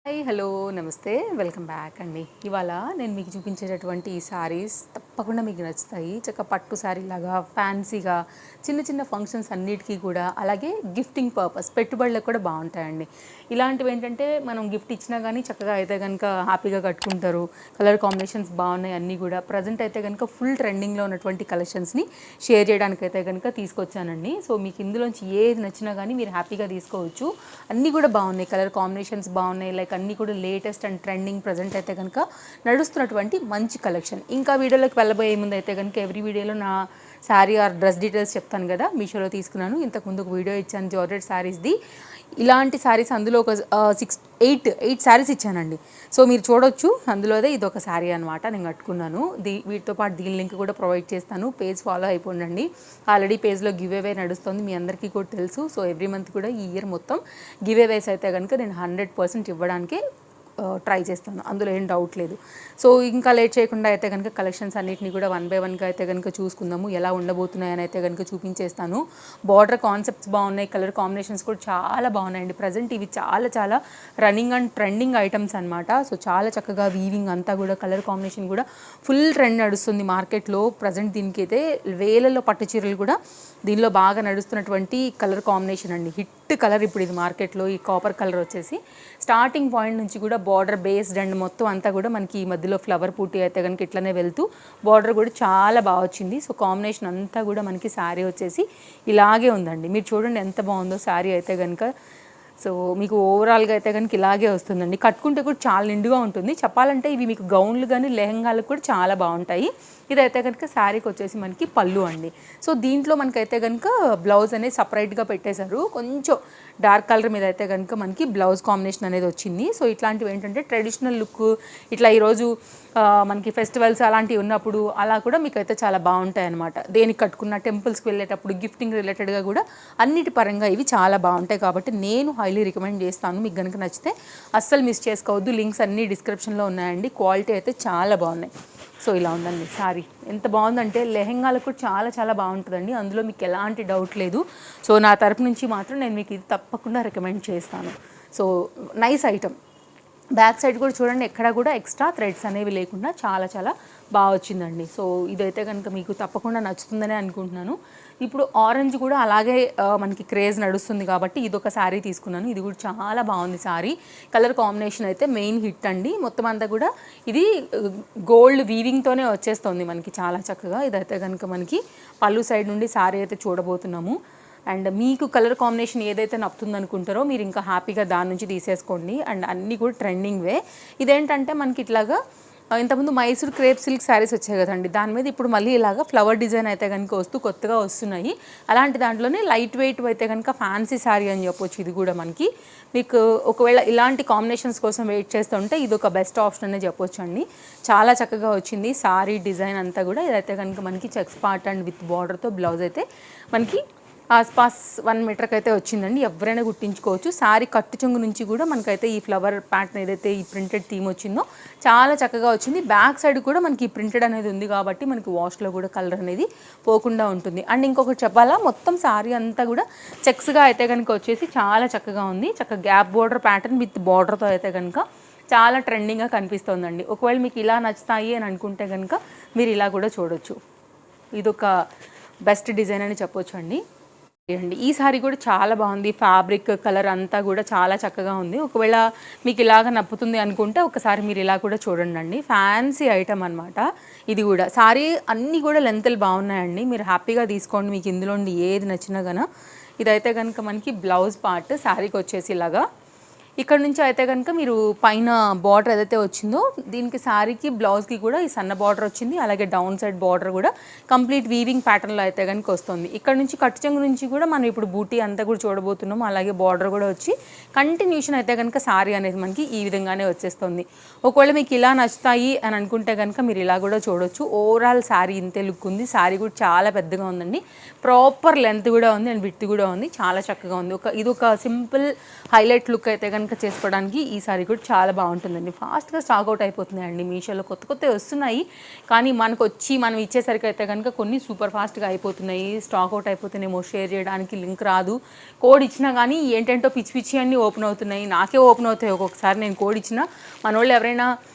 Hi hello నమస్తే welcome back అండి. ఇవాళ నేను మీకు చూపించేటటువంటి ఈ శారీస్ తప్పకుండా మీకు నచ్చుతాయి. చక్కగా పట్టు శారీ లాగా ఫ్యాన్సీగా చిన్న చిన్న ఫంక్షన్స్ అన్నిటికీ కూడా, అలాగే గిఫ్టింగ్ పర్పస్ పెట్టుబడులకు కూడా బాగుంటాయండి. ఇలాంటివి ఏంటంటే మనం గిఫ్ట్ ఇచ్చినా కానీ చక్కగా అయితే కనుక హ్యాపీగా కట్టుకుంటారు. కలర్ కాంబినేషన్స్ బాగున్నాయి అన్నీ కూడా. ప్రజెంట్ అయితే కనుక ఫుల్ ట్రెండింగ్లో ఉన్నటువంటి కలెక్షన్స్ని షేర్ చేయడానికి అయితే కనుక తీసుకొచ్చానండి. సో మీకు ఇందులోంచి ఏది నచ్చినా కానీ మీరు హ్యాపీగా తీసుకోవచ్చు. అన్నీ కూడా బాగున్నాయి, కలర్ కాంబినేషన్స్ బాగున్నాయి, లైక్ అన్నీ కూడా లేటెస్ట్ అండ్ ట్రెండింగ్ ప్రజెంట్ అయితే కనుక నడుస్తున్నటువంటి మంచి కలెక్షన్. ఇంకా వీడియోలోకి వెళ్ళబోయే ముందు అయితే కనుక ఎవ్రీ వీడియోలో నా శారీ ఆర్ డ్రెస్ డీటెయిల్స్ చెప్తాను కదా. మీషోలో తీసుకున్నాను, ఇంతకుముందు ఒక వీడియో ఇచ్చాను జార్జెట్ శారీస్ది. ఇలాంటి శారీస్ అందులో ఒక 8 శారీస్ ఇచ్చానండి. సో మీరు చూడొచ్చు, అందులోదే ఇది ఒక శారీ అనమాట. నేను కట్టుకున్నాను. వీటితో పాటు దీని లింక్ కూడా ప్రొవైడ్ చేస్తాను. పేజ్ ఫాలో అయిపోండి. ఆల్రెడీ పేజ్లో గివ్ అవే నడుస్తుంది, మీ అందరికీ కూడా తెలుసు. సో ఎవ్రీ మంత్ కూడా ఈ ఇయర్ మొత్తం గివ్ అవేస్ అయితే కనుక నేను 100% ఇవ్వడానికి ట్రై చేస్తాను, అందులో ఏం డౌట్ లేదు. సో ఇంకా లేట్ చేయకుండా అయితే కనుక కలెక్షన్స్ అన్నిటిని కూడా 1 by 1గా అయితే కనుక చూసుకుందాము. ఎలా ఉండబోతున్నాయని అయితే కనుక చూపించేస్తాను. బార్డర్ కాన్సెప్ట్స్ బాగున్నాయి, కలర్ కాంబినేషన్స్ కూడా చాలా బాగున్నాయండి. ప్రజెంట్ ఇవి చాలా చాలా రన్నింగ్ అండ్ ట్రెండింగ్ ఐటమ్స్ అనమాట. సో చాలా చక్కగా వీవింగ్ అంతా కూడా, కలర్ కాంబినేషన్ కూడా ఫుల్ ట్రెండ్ నడుస్తుంది మార్కెట్లో. ప్రజెంట్ దీనికి అయితే వేలలో పట్టు చీరలు కూడా దీనిలో బాగా నడుస్తున్నటువంటి కలర్ కాంబినేషన్ అండి. హిట్ కలర్ ఇప్పుడు ఇది మార్కెట్లో. ఈ కాపర్ కలర్ వచ్చేసి స్టార్టింగ్ పాయింట్ నుంచి కూడా బార్డర్ బేస్డ్ అండ్ మొత్తం అంతా కూడా మనకి ఈ మధ్యలో ఫ్లవర్ పూటి అయితే కనుక ఇట్లనే వెళ్తూ బార్డర్ కూడా చాలా బాగా వచ్చింది. సో కాంబినేషన్ అంతా కూడా మనకి శారీ వచ్చేసి ఇలాగే ఉందండి. మీరు చూడండి ఎంత బాగుందో శారీ అయితే కనుక. సో మీకు ఓవరాల్గా అయితే కనుక ఇలాగే వస్తుందండి. కట్టుకుంటే కూడా చాలా నిండుగా ఉంటుంది. చెప్పాలంటే ఇవి మీకు గౌన్లు కానీ లెహంగాలకు కూడా చాలా బాగుంటాయి. ఇదైతే కనుక శారీకి వచ్చేసి మనకి పళ్ళు అండి. సో దీంట్లో మనకైతే కనుక బ్లౌజ్ అనేది సపరేట్గా పెట్టేశారు. కొంచెం డార్క్ కలర్ మీద అయితే కనుక మనకి బ్లౌజ్ కాంబినేషన్ అనేది వచ్చింది. సో ఇట్లాంటివి ఏంటంటే ట్రెడిషనల్ లుక్, ఇట్లా ఈరోజు మనకి ఫెస్టివల్స్ అలాంటివి ఉన్నప్పుడు అలా కూడా మీకు అయితే చాలా బాగుంటాయి అనమాట. దేనికి కట్టుకున్న టెంపుల్స్కి వెళ్ళేటప్పుడు గిఫ్టింగ్ రిలేటెడ్గా కూడా అన్నిటి పరంగా ఇవి చాలా బాగుంటాయి. కాబట్టి నేను హైలీ రికమెండ్ చేస్తాను. మీకు కనుక నచ్చితే అస్సలు మిస్ చేసుకోవద్దు. లింక్స్ అన్నీ డిస్క్రిప్షన్లో ఉన్నాయండి. క్వాలిటీ అయితే చాలా బాగున్నాయి. సో ఇలా ఉందండి శారీ. ఎంత బాగుందంటే లెహెంగాలకు కూడా చాలా చాలా బాగుంటుందండి, అందులో మీకు ఎలాంటి డౌట్ లేదు. సో నా తరపు నుంచి మాత్రం నేను మీకు ఇది తప్పకుండా రికమెండ్ చేస్తాను. So nice item. Back side కూడా చూడండి, ఎక్కడ కూడా ఎక్స్ట్రా థ్రెడ్స్ అనేవి లేకుండా చాలా చాలా బాగా వచ్చిందండి. సో ఇదైతే కనుక మీకు తప్పకుండా నచ్చుతుందనే అనుకుంటున్నాను. ఇప్పుడు ఆరెంజ్ కూడా అలాగే మనకి క్రేజ్ నడుస్తుంది కాబట్టి ఇదొక శారీ తీసుకున్నాను. ఇది కూడా చాలా బాగుంది శారీ. కలర్ కాంబినేషన్ అయితే మెయిన్ హిట్ అండి. మొత్తం అంతా కూడా ఇది గోల్డ్ వీవింగ్తోనే వచ్చేస్తుంది మనకి చాలా చక్కగా. ఇదైతే కనుక మనకి పళ్ళు సైడ్ నుండి శారీ అయితే చూడబోతున్నాము. అండ్ మీకు కలర్ కాంబినేషన్ ఏదైతే నప్పుతుంది అనుకుంటారో మీరు ఇంకా హ్యాపీగా దాని నుంచి తీసేసుకోండి. అండ్ అన్నీ కూడా ట్రెండింగ్వే. ఇదేంటంటే మనకి ఇట్లాగా ఇంతకుముందు మైసూర్ క్రేప్ సిల్క్ శారీస్ వచ్చాయి కదండి, దాని మీద ఇప్పుడు మళ్ళీ ఇలాగా ఫ్లవర్ డిజైన్ అయితే కనుక వస్తూ కొత్తగా వస్తున్నాయి. అలాంటి దాంట్లోనే లైట్ వెయిట్ అయితే కనుక ఫ్యాన్సీ శారీ అని చెప్పొచ్చు. ఇది కూడా మనకి మీకు ఒకవేళ ఇలాంటి కాంబినేషన్స్ కోసం వెయిట్ చేస్తుంటే ఇది ఒక బెస్ట్ ఆప్షన్ అనే చెప్పొచ్చు అండి. చాలా చక్కగా వచ్చింది శారీ డిజైన్ అంతా కూడా. ఇదైతే కనుక మనకి చెక్స్ పార్ట్ అండ్ విత్ బార్డర్తో బ్లౌజ్ అయితే మనకి ఆస్పాస్ 1 మీటర్కి అయితే వచ్చిందండి. ఎవరైనా కుట్టించుకోవచ్చు. శారీ కట్టు చెంగు నుంచి కూడా మనకైతే ఈ ఫ్లవర్ ప్యాటర్న్ ఏదైతే ఈ ప్రింటెడ్ థీమ్ వచ్చిందో చాలా చక్కగా వచ్చింది. బ్యాక్ సైడ్ కూడా మనకి ఈ ప్రింటెడ్ అనేది ఉంది కాబట్టి మనకి వాష్లో కూడా కలర్ అనేది పోకుండా ఉంటుంది. అండ్ ఇంకొకటి చెప్పాలా, మొత్తం శారీ అంతా కూడా చెక్స్గా అయితే కనుక వచ్చేసి చాలా చక్కగా ఉంది. చక్కగా గ్యాప్ బోర్డర్ ప్యాటర్న్ విత్ బార్డర్తో అయితే కనుక చాలా ట్రెండింగ్గా కనిపిస్తుందండి. ఒకవేళ మీకు ఇలా నచ్చుతాయి అని అనుకుంటే కనుక మీరు ఇలా కూడా చూడొచ్చు. ఇదొక బెస్ట్ డిజైన్ అని చెప్పొచ్చు అండి. ఈ సారీ కూడా చాలా బాగుంది. ఫ్యాబ్రిక్ కలర్ అంతా కూడా చాలా చక్కగా ఉంది. ఒకవేళ మీకు ఇలాగ నప్పుతుంది అనుకుంటే ఒకసారి మీరు ఇలా కూడా చూడండి. ఫ్యాన్సీ ఐటమ్ అనమాట. ఇది కూడా సారీ అన్నీ కూడా లెంత్లు బాగున్నాయండి. మీరు హ్యాపీగా తీసుకోండి, మీకు ఇందులో ఏది నచ్చినా కనుక. ఇదైతే కనుక మనకి బ్లౌజ్ పార్ట్ శారీకి వచ్చేసి ఇలాగా. ఇక్కడ నుంచి అయితే కనుక మీరు పైన బార్డర్ ఏదైతే వచ్చిందో దీనికి శారీకి బ్లౌజ్కి కూడా ఈ సన్న బార్డర్ వచ్చింది. అలాగే డౌన్ సైడ్ బార్డర్ కూడా కంప్లీట్ వీవింగ్ ప్యాటర్న్లో అయితే కనుక వస్తుంది. ఇక్కడ నుంచి కట్టు చెంగు నుంచి కూడా మనం ఇప్పుడు బూటీ అంతా కూడా చూడబోతున్నాం. అలాగే బార్డర్ కూడా వచ్చి కంటిన్యూషన్ అయితే కనుక శారీ అనేది మనకి ఈ విధంగానే వచ్చేస్తుంది. ఒకవేళ మీకు ఇలా నచ్చుతాయి అని అనుకుంటే కనుక మీరు ఇలా కూడా చూడొచ్చు. ఓవరాల్ శారీ ఇంతే లుక్ ఉంది. శారీ కూడా చాలా పెద్దగా ఉందండి. ప్రాపర్ లెంత్ కూడా ఉంది అండ్ విడ్త్ కూడా ఉంది. చాలా చక్కగా ఉంది. ఇది ఒక సింపుల్ హైలైట్ లుక్ అయితే కనుక చేసుకోవడానికి ఈ సారీ కూడా చాలా బాగుంటుందండి. ఫాస్ట్గా స్టాక్ అవుట్ అయిపోతున్నాయండి మీషోలో, కొత్తవి వస్తున్నాయి. కానీ మనకు వచ్చి మనం ఇచ్చేసరికి అయితే కనుక కొన్ని సూపర్ ఫాస్ట్గా అయిపోతున్నాయి, స్టాక్ అవుట్ అయిపోతున్నాయేమో, షేర్ చేయడానికి లింక్ రాదు. కోడ్ ఇచ్చినా కానీ ఏంటంటో పిచ్చి పిచ్చి అన్నీ ఓపెన్ అవుతున్నాయి. నాకే ఓపెన్ అవుతాయి ఒక్కొక్కసారి. నేను కోడ్ ఇచ్చినా మన వాళ్ళు ఎవరైనా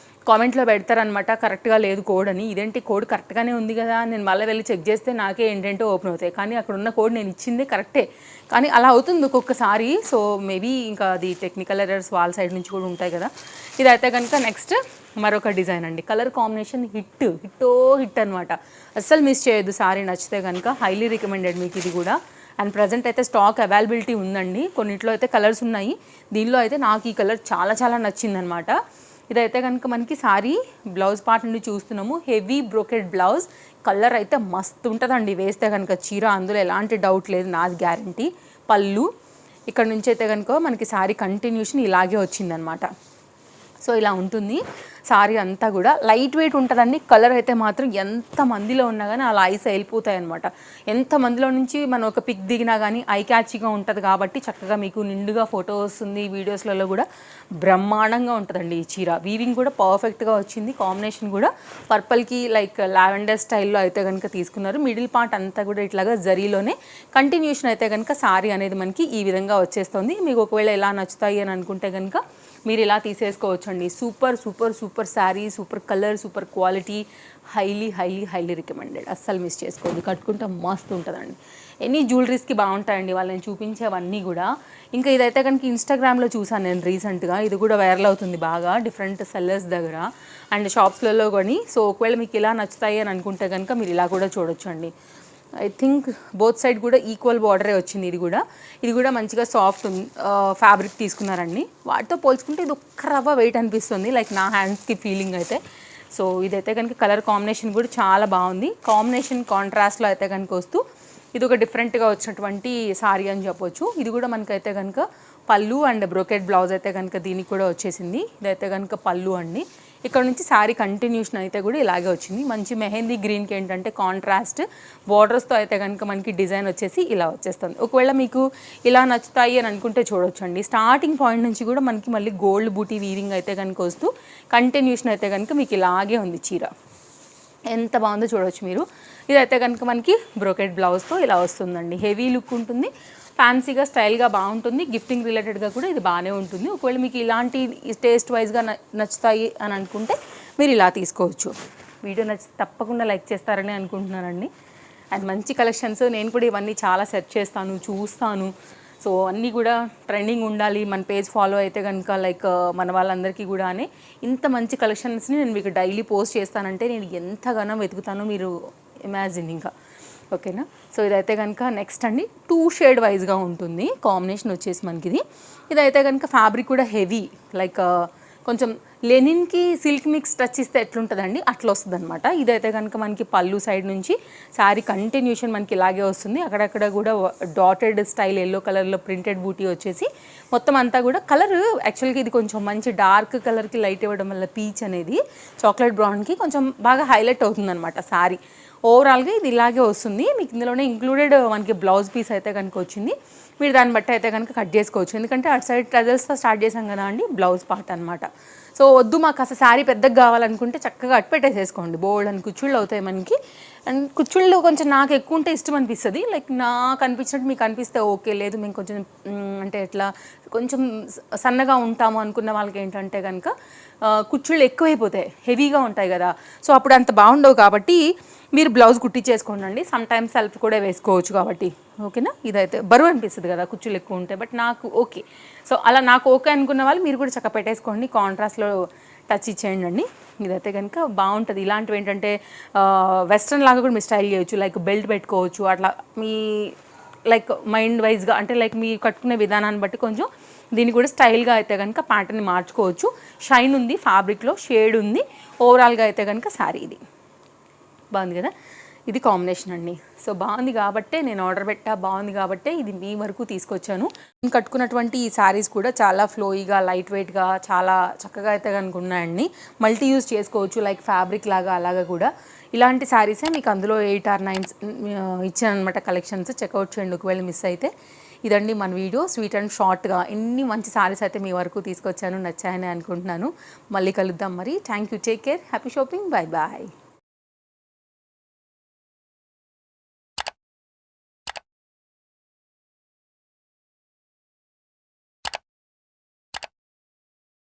కామెంట్లో పెడతారనమాట, కరెక్ట్గా లేదు కోడ్ అని. ఇదేంటి కోడ్ కరెక్ట్గానే ఉంది కదా, నేను మళ్ళీ వెళ్ళి చెక్ చేస్తే నాకే ఏంటంటో ఓపెన్ అవుతాయి. కానీ అక్కడ ఉన్న కోడ్ నేను ఇచ్చిందే కరెక్టే, కానీ అలా అవుతుంది ఒక్కొక్కసారి. సో మేబీ ఇంకా అది టెక్నికల్ ఎర్రర్స్ వాళ్ళ సైడ్ నుంచి కూడా ఉంటాయి కదా. ఇదైతే కనుక నెక్స్ట్ మరొక డిజైన్ అండి. కలర్ కాంబినేషన్ హిట్ అనమాట. అస్సలు మిస్ చేయొద్దు. సారీ నచ్చితే కనుక హైలీ రికమెండెడ్ మీకు ఇది కూడా. అండ్ ప్రజెంట్ అయితే స్టాక్ అవైలబిలిటీ ఉందండి. కొన్నిట్లో అయితే కలర్స్ ఉన్నాయి. దీనిలో అయితే నాకు ఈ కలర్ చాలా చాలా నచ్చిందనమాట. ఇదైతే కనుక మనకి సారీ బ్లౌజ్ పార్ట్ నుండి చూస్తున్నాము. హెవీ బ్రోకెడ్ బ్లౌజ్, కలర్ అయితే మస్తు ఉంటుందండి వేస్తే కనుక చీర, అందులో ఎలాంటి డౌట్ లేదు, నాది గ్యారంటీ. పళ్ళు ఇక్కడ నుంచి అయితే కనుక మనకి సారీ కంటిన్యూషన్ ఇలాగే వచ్చిందనమాట. సో ఇలా ఉంటుంది సారీ అంతా కూడా. లైట్ వెయిట్ ఉంటుందండి. కలర్ అయితే మాత్రం ఎంత మందిలో ఉన్నా కానీ అలా ఐస్ వెళ్ళిపోతాయి అనమాట. ఎంత మందిలో నుంచి మనం ఒక పిక్ దిగినా కానీ ఐ క్యాచ్గా ఉంటుంది కాబట్టి చక్కగా మీకు నిండుగా ఫోటో వస్తుంది. వీడియోస్లలో కూడా బ్రహ్మాండంగా ఉంటుందండి ఈ చీర. వీవింగ్ కూడా పర్ఫెక్ట్గా వచ్చింది. కాంబినేషన్ కూడా పర్పల్కి లైక్ లావెండర్ స్టైల్లో అయితే కనుక తీసుకున్నారు. మిడిల్ పార్ట్ అంతా కూడా ఇట్లాగా జరీలోనే కంటిన్యూషన్ అయితే కనుక సారీ అనేది మనకి ఈ విధంగా వచ్చేస్తుంది. మీకు ఒకవేళ ఎలా నచ్చుతాయి అని అనుకుంటే కనుక మీరు ఇలా తీసేసుకోవచ్చండి. Super super super sari, super colour, super quality, highly recommended. అస్సలు మిస్ చేసుకోండి, కట్టుకుంటే మస్తు ఉంటుందండి. ఎనీ జ్యువెలరీస్కి బాగుంటాయండి వాళ్ళు నేను చూపించేవన్నీ కూడా. ఇంకా ఇదైతే కనుక ఇన్స్టాగ్రామ్లో చూసాను నేను రీసెంట్గా. ఇది కూడా వైరల్ అవుతుంది బాగా డిఫరెంట్ సెల్లర్స్ దగ్గర అండ్ షాప్స్లలో కానీ. సో ఒకవేళ మీకు ఇలా నచ్చుతాయి అని అనుకుంటే కనుక మీరు ఇలా కూడా చూడొచ్చండి. ఐ థింక్ బోత్ సైడ్ కూడా ఈక్వల్ బార్డరే వచ్చింది. ఇది కూడా మంచిగా సాఫ్ట్ ఫ్యాబ్రిక్ తీసుకున్నారండి. వాటితో పోల్చుకుంటే ఇది ఒక్క రవ్వ వెయిట్ అనిపిస్తుంది లైక్ నా హ్యాండ్స్కి ఫీలింగ్ అయితే. సో ఇదైతే కనుక కలర్ కాంబినేషన్ కూడా చాలా బాగుంది. కాంబినేషన్ కాంట్రాస్ట్లో అయితే కనుక వస్తూ ఇది ఒక డిఫరెంట్గా వచ్చినటువంటి సారీ అని చెప్పొచ్చు. ఇది కూడా మనకైతే కనుక పళ్ళు అండ్ బ్రోకెట్ బ్లౌజ్ అయితే కనుక దీనికి కూడా వచ్చేసింది. ఇదైతే కనుక పళ్ళు అండి. ఇక్కడ నుంచి శారీ కంటిన్యూషన్ అయితే కూడా ఇలాగే వచ్చింది. మంచి మెహందీ గ్రీన్కి ఏంటంటే కాంట్రాస్ట్ బార్డర్స్తో అయితే కనుక మనకి డిజైన్ వచ్చేసి ఇలా వచ్చేస్తుంది. ఒకవేళ మీకు ఇలా నచ్చుతాయి అని అనుకుంటే చూడొచ్చండి. స్టార్టింగ్ పాయింట్ నుంచి కూడా మనకి మళ్ళీ గోల్డ్ బూటీ వీవింగ్ అయితే కనుక వస్తూ కంటిన్యూషన్ అయితే కనుక మీకు ఇలాగే ఉంది చీర. ఎంత బాగుందో చూడవచ్చు మీరు. ఇదైతే కనుక మనకి బ్రోకెట్ బ్లౌజ్తో ఇలా వస్తుందండి. హెవీ లుక్ ఉంటుంది, ఫ్యాన్సీగా స్టైల్గా బాగుంటుంది. గిఫ్టింగ్ రిలేటెడ్గా కూడా ఇది బాగానే ఉంటుంది. ఒకవేళ మీకు ఇలాంటి టేస్ట్ వైజ్గా నచ్చుతాయి అని అనుకుంటే మీరు ఇలా తీసుకోవచ్చు. వీడియో నచ్చితే తప్పకుండా లైక్ చేస్తారని అనుకుంటున్నానండి. అండ్ మంచి కలెక్షన్స్, నేను కూడా ఇవన్నీ చాలా సెర్చ్ చేస్తాను, చూస్తాను. సో అన్నీ కూడా ట్రెండింగ్ ఉండాలి. మన పేజ్ ఫాలో అయితే కనుక లైక్ మన వాళ్ళందరికీ కూడా అని ఇంత మంచి కలెక్షన్స్ని నేను మీకు డైలీ పోస్ట్ చేస్తానంటే నేను ఎంతగానో వెతుకుతానో మీరు ఇమాజిన్ ఇంకా. ఓకేనా. సో ఇదైతే కనుక నెక్స్ట్ అండి 2 షేడ్ వైజ్గా ఉంటుంది కాంబినేషన్ వచ్చేసి మనకి. ఇదైతే కనుక ఫ్యాబ్రిక్ కూడా హెవీ లైక్ కొంచెం లెనిన్కి సిల్క్ మిక్స్ టచ్ ఇస్తే ఎట్లుంటుందండి అట్లా వస్తుంది అనమాట. ఇదైతే కనుక మనకి పళ్ళు సైడ్ నుంచి శారీ కంటిన్యూషన్ మనకి ఇలాగే వస్తుంది. అక్కడక్కడ కూడా డాటెడ్ స్టైల్ ఎల్లో కలర్లో ప్రింటెడ్ బూటీ వచ్చేసి మొత్తం అంతా కూడా కలర్ యాక్చువల్గా ఇది కొంచెం మంచి డార్క్ కలర్కి లైట్ ఇవ్వడం వల్ల పీచ్ అనేది చాక్లెట్ బ్రౌన్కి కొంచెం బాగా హైలైట్ అవుతుంది అనమాట శారీ. ఓవరాల్గా ఇది ఇలాగే వస్తుంది. మీకు ఇందులోనే ఇంక్లూడెడ్ మనకి బ్లౌజ్ పీస్ అయితే కనుక వచ్చింది. మీరు దాన్ని బట్టి అయితే కనుక కట్ చేసుకోవచ్చు. ఎందుకంటే అటు సైడ్ ట్రజల్స్తో స్టార్ట్ చేసాం కదా అండి బ్లౌజ్ పార్ట్ అనమాట. సో వద్దు మాకు అసలు శారీ పెద్దగా కావాలనుకుంటే చక్కగా అటు పెట్టేసేసుకోండి. బోల్డ్ అని కుచ్చుళ్ళు అవుతాయి మనకి. అండ్ కుచ్చుళ్ళు కొంచెం నాకు ఎక్కువ ఉంటే ఇష్టం అనిపిస్తుంది. లైక్ నాకు అనిపించినట్టు మీకు అనిపిస్తే ఓకే, లేదు మేము కొంచెం అంటే ఎట్లా కొంచెం సన్నగా ఉంటాము అనుకున్న వాళ్ళకి ఏంటంటే కనుక కుచ్చుళ్ళు ఎక్కువైపోతాయి, హెవీగా ఉంటాయి కదా. సో అప్పుడు అంత బాగుండవు కాబట్టి మీరు బ్లౌజ్ కుట్టించేసుకోండి. సమ్ టైమ్స్ సెల్ఫ్ కూడా వేసుకోవచ్చు కాబట్టి. ఓకేనా. ఇదైతే బరువు అనిపిస్తుంది కదా కుచ్చులు ఎక్కువ ఉంటాయి, బట్ నాకు ఓకే. సో అలా నాకు ఓకే అనుకున్న వాళ్ళు మీరు కూడా చక్కగా పెట్టేసుకోండి, కాంట్రాస్ట్లో టచ్ ఇచ్చేయండి అండి. ఇదైతే కనుక బాగుంటుంది. ఇలాంటివి ఏంటంటే వెస్ట్రన్ లాగా కూడా మీరు స్టైల్ చేయొచ్చు, లైక్ బెల్ట్ పెట్టుకోవచ్చు అట్లా మీ లైక్ మైండ్ వైజ్గా, అంటే లైక్ మీరు కట్టుకునే విధానాన్ని బట్టి కొంచెం దీన్ని కూడా స్టైల్గా అయితే కనుక ప్యాటర్న్ని మార్చుకోవచ్చు. షైన్ ఉంది ఫ్యాబ్రిక్లో, షేడ్ ఉంది. ఓవరాల్గా అయితే కనుక శారీ ఇది బాగుంది కదా. ఇది కాంబినేషన్ అండి. సో బాగుంది కాబట్టే నేను ఆర్డర్ పెట్టా, బాగుంది కాబట్టే ఇది మీ వరకు తీసుకొచ్చాను. నేను కట్టుకున్నటువంటి ఈ శారీస్ కూడా చాలా ఫ్లోయిగా, లైట్ వెయిట్గా, చాలా చక్కగా అయితే కనుక ఉన్నాయండి. మల్టీ యూజ్ చేసుకోవచ్చు, లైక్ ఫ్యాబ్రిక్ లాగా అలాగా కూడా. ఇలాంటి శారీసే మీకు అందులో 8 or 9 ఇచ్చానమాట కలెక్షన్స్. చెక్అవుట్ చేయండి ఒకవేళ మిస్ అయితే. ఇదండి మన వీడియో, స్వీట్ అండ్ షార్ట్గా ఎన్ని మంచి సారీస్ అయితే మీ వరకు తీసుకొచ్చాను, నచ్చాయని అనుకుంటున్నాను. మళ్ళీ కలుద్దాం మరి. Thank you, take care, happy shopping, bye bye.